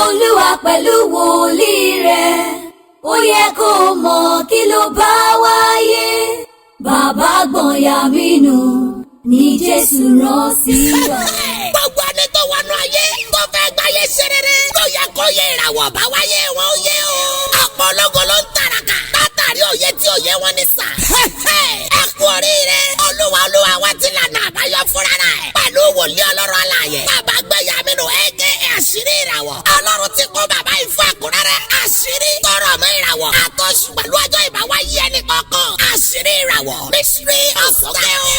Olúwa pẹ̀lú wòlíì rẹ̀. Ó yẹ kó mọ̀ kí ló bá wáyé. Bàbá gbọ̀nyà mínú ní Jésù rán sí wa. Gbogbo ẹni tó wọnú ayé tó fẹ́ gbáyé ṣe rere ló yẹ kó yẹ ìràwọ̀ bá wáyé wọn yé o. Ọ̀pọ̀ ológo ló ń tàràkà látàrí òye tí òye wọn ní sà. Ẹ kú oríire. Olúwa wa ti lànà àbáyọ fúnra rẹ̀. Pẹ̀lú wòlíì ọlọ́run alààyè. Bàbá gbẹ̀yà mínú aka àṣírí ìràwọ̀. Ọlọ́run ti kó bàbá ìfún àkúrẹ́rẹ́. Àṣírí tọrọ mọ́ ìràwọ̀. Àtọ́sù pẹ̀lú ọjọ́ ìbáwáyé ẹnì kọ̀ọ̀kan. Àṣírí ìràwọ̀. Mystery of God.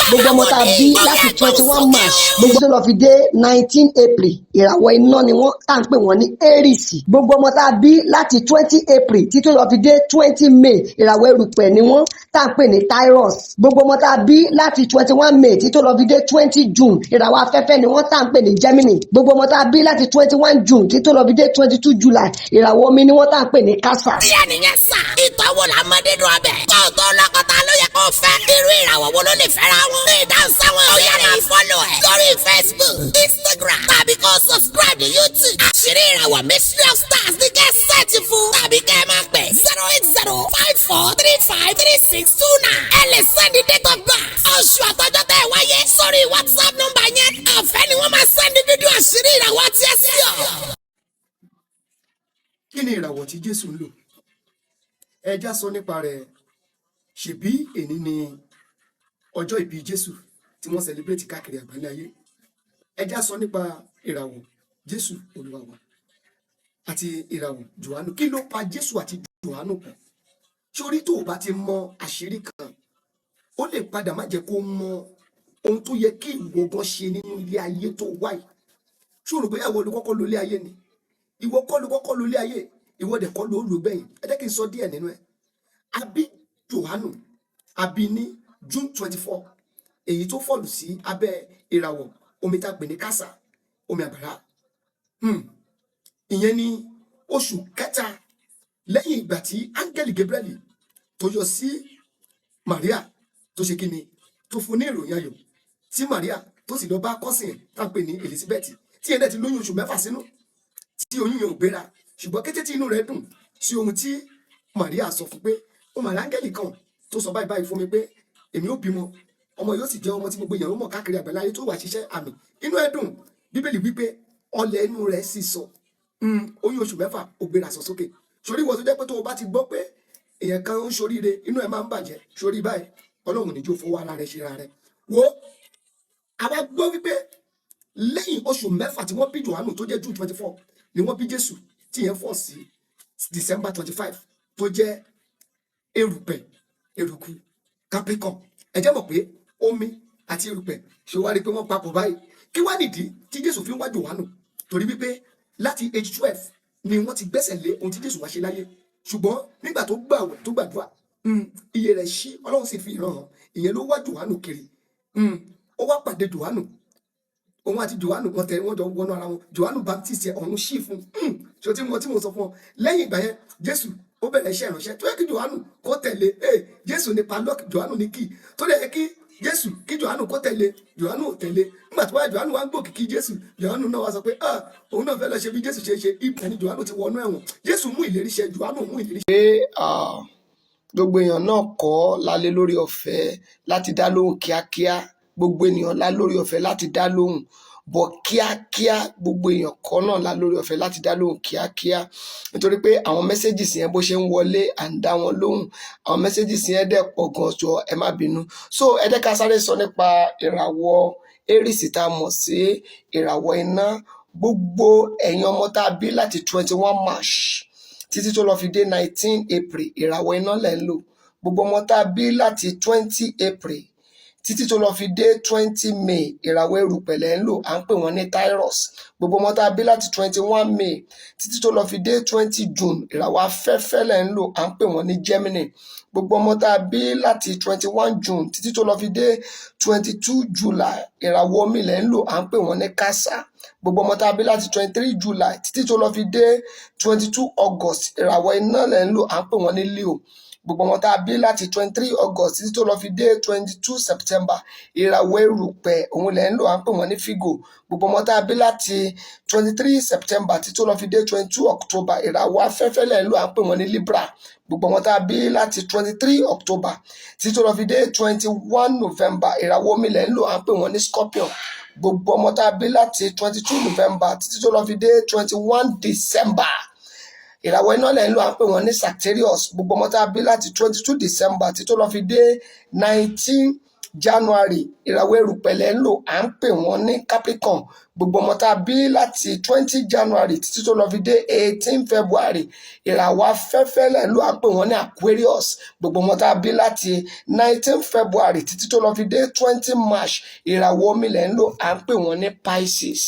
Gbogbo ọmọ tá a bí láti 21 March gbogbo tó lọ fi dé 19 April ìràwọ̀ iná ni wọ́n tá à ń pè wọ́n ní Aries. Gbogbo ọmọ tá a bí láti 20 April títí lọ fi dé 20 May ìràwọ̀ erùpẹ̀ ni wọ́n tá à ń pè ní Taurus. Gbogbo ọmọ tá a bí láti 21 May títí lọ fi dé 20 June ìràwọ̀ afẹ́fẹ́ ni wọ́n tá à ń pè ní Gemini. Gbogbo ọmọ tá a bí láti 21 June títí lọ fi dé 22 July ìràwọ̀ omi ni wọ́n tá à ń pè ní Cancer. Bí ẹnìyẹn sà ìtọ́wò làmọ́dé dùn ọbẹ̀. Tọ́tọ́ lọ́kọ̀tà ló yẹ kó fẹ́. Irú ìràwọ̀ wo ló lè fẹ́ra wọn? Ìdánsá wọn ó yára máa fọ́lọ̀ ẹ̀ lórí Facebook, Instagram tàbí kó subscribe ní YouTube. Àṣírí ìràwọ̀ Mystery of Stars ní kẹ́ sẹ́ẹ̀tì fún tàbí kẹ́ máa pè 08054353629. Ẹ lè sẹ́ndí date of birth. Oṣù àtọ́jọ́ tẹ́ ẹ wáyé sórí WhatsApp nọ́mbà yẹn. Ọ̀fẹ́ ni wọ́n máa sẹ́ndí fídíò àṣírí ìràwọ̀ tí ẹ sí ọ. Kí ni ìràwọ̀ tí Jésù ń lò? Ẹja sọ nípa rẹ̀. Ṣèbí èní ni ọjọ́ ìbí Jésù tí wọ́n celebrate káàkiri àgbáńlá ayé. Ẹja sọ nípa ìràwọ̀ Jésù Olúwa àti ìràwọ̀ Johanu. Kí ló pa Jésù àti Johanu pọ̀? Sórí tó o bá ti mọ àṣírí kan, ó lè padà má jẹ́ kó mọ ohun tó yẹ kí ìwọ gan ṣe nínú ilé ayé tó wáyé. Ṣòro pé ìwọ ló kọ́kọ́ lo ilé ayé ni. Ìwọ kọ́ ló kọ́kọ́ lo ilé ayé. Ìwọ dẹ̀ kọ́ ló lò gbẹ̀yìn. Ẹ jẹ́ kí n sọ díẹ̀ nínú ẹ̀. Àbí Johanu àbí ní June 24 èyí tó fọ̀lù sí abẹ́ ìràwọ̀ omi tá a pè ní kásà omi àgbàrá. Ìyẹn ni oṣù kẹta lẹ́yìn ìgbà tí áńgẹ́lì Gabriel tó yọ sí Maria tó ṣe kíni tó fún ní ìròyìn ayọ̀ tí Maria tó sì lọ bá kọ́sìn tá a pè ní Elizabeth tí ẹ̀dẹ̀ ti lóyún oṣù 6 sínú tí oyún yẹn ò gbéra ṣùgbọ́n kété tí inú rẹ̀ dùn sí ohun tí Maria sọ fún pé ó mà láńgẹ́lì kan tó sọ báyìí fún mi pé èmi ò bímọ ọmọ yóò sì jẹ́ ọmọ tí gbogbo èèyàn ó mọ̀ káàkiri àgbáláyé tó wà ṣiṣẹ́ àmì inú ẹ̀ dùn bíbélì wípé ọlẹ̀ inú rẹ̀ sì sọ oyún oṣù 6 ó gbéra sọ sókè sórí ìwọ tó jẹ́ pé tó o bá ti gbọ́ pé èèyàn kan ń ṣoríire inú ẹ̀ máa ń bàjẹ́ sórí báyìí Ọlọ́run níjó fowó ara rẹ̀ ṣe ra rẹ̀ wo àwa gbọ́ wípé lẹ́yìn oṣù 6 tí wọ́n bí Johanu tó jẹ́ June 24 ni wọ́n bí Jésù tí yẹn fọ́ sí December 25 tó jẹ́ erùpẹ̀ eruku Capricorn. Ẹ jẹ́ mọ̀ pé omi àti erùpẹ̀ ṣe wá rí pé wọ́n papọ̀ báyìí. Kí wá nìdí tí Jésù fi ń wá Johanu? Torí wípé láti age 12 ni wọ́n ti gbẹ́sẹ̀ lé ohun tí Jésù wá ṣe láyé. Ṣùgbọ́n nígbà tó gbààwẹ̀ tó gbàdúrà iye rẹ̀ ṣí Ọlọ́run sì fi ìran hàn. Ìyẹn ló wá Johanu kiri. Ó wá pàdé Johanu. Òun àti Johanu wọ́n jọ wọnú ara wọn. Johanu Baptist ọ̀run ṣí fún. Ṣé tí mo sọ fún ọ lẹ́yìn ìgbà yẹn Jésù ó bẹ̀rẹ̀ iṣẹ́ ìránṣẹ́ tó yẹ kí Johanu kó tẹ̀lé Jésù ní padlock Johanu ní key tó yẹ kí Jésù kí Johanu kó tẹ̀lé Johanu ò tẹ̀lé nígbà tó wáyé Johanu wá ń gbòkì kí Jésù Johanu náà wá sọ pé òun náà fẹ́ lọ ṣe bí Jésù ṣe ibẹ̀ ni Johanu ti wọnú ẹ̀wọ̀n Jésù mú ìlérí ṣẹ Johanu mú ìlérí ṣẹ. Gbogbo èèyàn náà kọ́ lálé lórí ọ̀fẹ́ láti dá lóhùn kíákíá gbogbo ènìyàn lá lórí ọ̀fẹ́ láti dá lóhùn bọ̀ kíákíá gbogbo èèyàn kan náà lá lórí ọ̀fẹ́ láti dá lóhùn kíákíá nítorí pé àwọn mẹ́sẹ́jìsì yẹn bó ṣe ń wọlé à ń dá wọn lóhùn àwọn mẹ́sẹ́jìsì yẹn dẹ̀ pọ̀ gan jọ ẹ má bínú. So ẹ jẹ́ ká sáré sọ nípa ìràwọ̀ Aries tá a mọ̀ sí ìràwọ̀ iná. Gbogbo ẹ̀yin ọmọ tá a bí láti 21 March títí tó lọ fi dé 19 April ìràwọ̀ iná lẹ̀ ń lò. Gbogbo ọmọ tá a bí láti 20 April títí tó lọ fi dé 20 May ìràwọ̀ erùpẹ̀ lẹ̀ ń lò à ń pè wọ́n ní Taurus. Gbogbo ọmọ tá a bí láti 21 May títí tó lọ fi dé 20 June ìràwọ̀ afẹ́fẹ́ lẹ̀ ń lò à ń pè wọ́n ní Gemini. Gbogbo ọmọ tá a bí láti 21 June títí tó lọ fi dé 22 July ìràwọ̀ omi lẹ̀ ń lò à ń pè wọ́n ní Cancer. Gbogbo ọmọ tá a bí láti 23 July títí tó lọ fi dé 22 August ìràwọ̀ iná lẹ̀ ń lò à ń pè wọ́n ní Leo. gbogbo ọmọ tá a bí láti 23 August títí tó lọ fi dé 22 September ìràwọ̀ erùpẹ̀ òun lẹ́ ń lò à ń pè wọ́n ní Fígò. Gbogbo ọmọ tá a bí láti 23 September títí tó lọ fi dé 22 October ìràwọ̀ afẹ́fẹ́ lẹ́ ń lò à ń pè wọ́n ní Libra. Gbogbo ọmọ tá a bí láti 23 October títí tó lọ fi dé 21 November ìràwọ̀ omi lẹ́ ń lò à ń pè wọ́n ní Scorpion. Gbogbo ọmọ tá a bí láti 22 November títí tó lọ fi dé 21 December ìràwọ̀ iná lẹ́ ń lò à ń pè wọ́n ní Sagittarius. Gbogbo ọmọ tá a bí láti 22 December títí tó lọ fi dé 19 January ìràwọ̀ erùpẹ̀ lẹ́ ń lò à ń pè wọ́n ní Capricorn. Gbogbo ọmọ tá a bí láti 20 January títí tó lọ fi dé 18 February ìràwọ̀ afẹ́fẹ́ lẹ́ ń lò à ń pè wọ́n ní Aquarius. Gbogbo ọmọ tá a bí láti 19 February títí tó lọ fi dé 20 March ìràwọ̀ omi lẹ́ ń lò à ń pè wọ́n ní Pisces.